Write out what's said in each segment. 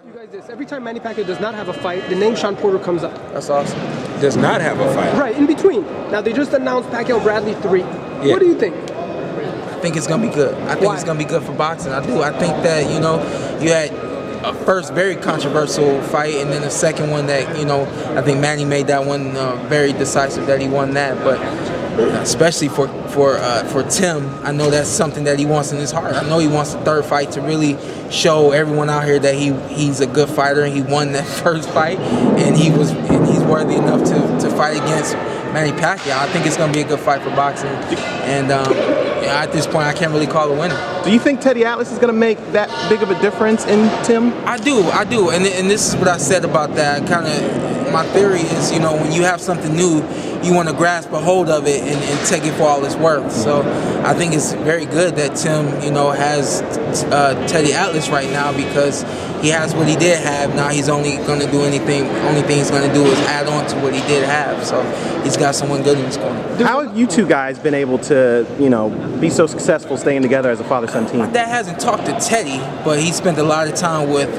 you guys this. Every time Manny Pacquiao does not have a fight, the name Shawn Porter comes up. That's awesome. Does not have a fight. Right, in between. Now, they just announced Pacquiao Bradley 3. Yeah. What do you think? I think it's going to be good. I think it's going to be good for boxing. I do. I think that, you know, you had a first very controversial fight, and then the second one that, you know, I think Manny made that one very decisive, that he won that. But especially for Tim, I know that's something that he wants in his heart. I know he wants the third fight to really show everyone out here that he's a good fighter, and he won that first fight, and he's worthy enough to fight against Manny Pacquiao. I think it's going to be a good fight for boxing, and at this point, I can't really call a winner. Do you think Teddy Atlas is going to make that big of a difference in Tim? I do, and this is what I said about that. My theory is, you know, when you have something new, you want to grasp a hold of it and take it for all it's worth. So I think it's very good that Tim, you know, has Teddy Atlas right now, because he has what he did have. Now he's only going to do only thing he's going to do is add on to what he did have. So he's got someone good in his corner. How have you two guys been able to, you know, be so successful staying together as a father-son team? My dad hasn't talked to Teddy, but he spent a lot of time with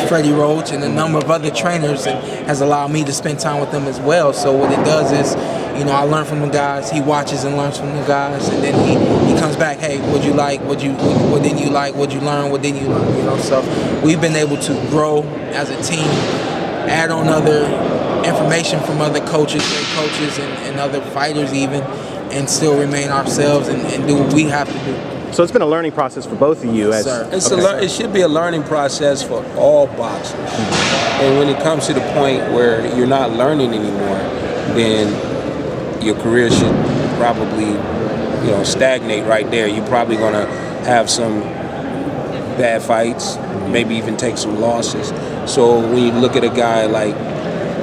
Freddie Roach and a number of other trainers, and has allowed me to spend time with them as well. So what it does is, you know, I learn from the guys. He watches and learns from the guys, and then he comes back. Hey, what'd you like? What didn't you like? What'd you learn? What didn't you learn? You know, so we've been able to grow as a team, add on other information from other coaches, great coaches, and other fighters even, and still remain ourselves and do what we have to do. So it's been a learning process for both of you. It should be a learning process for all boxers. And when it comes to the point where you're not learning anymore, then your career should probably, you know, stagnate right there. You're probably going to have some bad fights, maybe even take some losses. So when you look at a guy like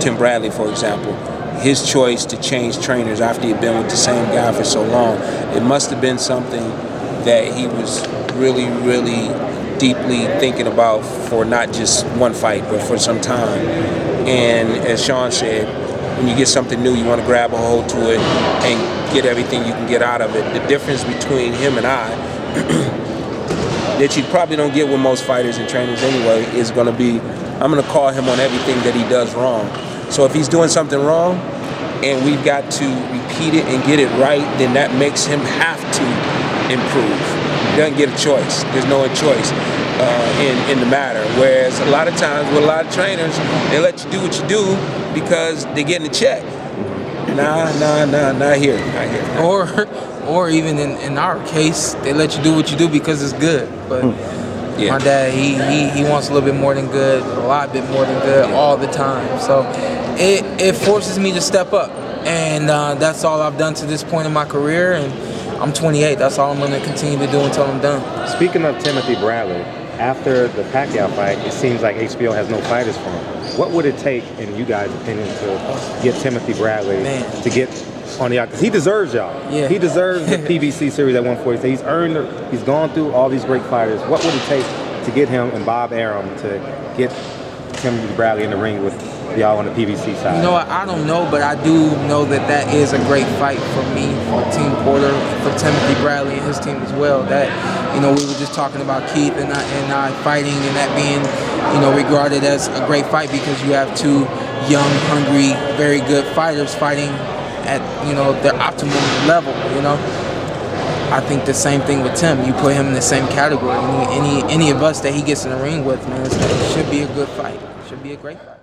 Tim Bradley, for example, his choice to change trainers after he'd been with the same guy for so long, it must have been something that he was really, really deeply thinking about for not just one fight, but for some time. And as Shawn said, when you get something new, you want to grab a hold to it and get everything you can get out of it. The difference between him and I, that you probably don't get with most fighters and trainers anyway, is going to be, I'm going to call him on everything that he does wrong. So if he's doing something wrong and we've got to repeat it and get it right, then that makes him have to improve. He doesn't get a choice. There's no choice in the matter. Whereas a lot of times with a lot of trainers, they let you do what you do because they're getting a check. Not here. Or even in our case, they let you do what you do because it's good. But yeah, my dad, he wants a little bit more than good, a lot bit more than good, all the time. So it forces me to step up, and that's all I've done to this point in my career. And I'm 28. That's all I'm going to continue to do until I'm done. Speaking of Timothy Bradley, after the Pacquiao fight, it seems like HBO has no fighters for him. What would it take, in you guys' opinion, to get Timothy Bradley to get on the out? Because he deserves y'all. Yeah. He deserves the PBC series at 140. He's earned it. He's gone through all these great fighters. What would it take to get him and Bob Arum to get Timothy Bradley in the ring with y'all on the PBC side? You know, I don't know, but I do know that is a great fight for me, for Team Porter, for Timothy Bradley and his team as well. That, you know, we were just talking about Keith and I fighting, and that being, you know, regarded as a great fight because you have two young, hungry, very good fighters fighting at, you know, their optimum level, you know. I think the same thing with Tim. You put him in the same category. Any of us that he gets in the ring with, man, it should be a good fight. It should be a great fight.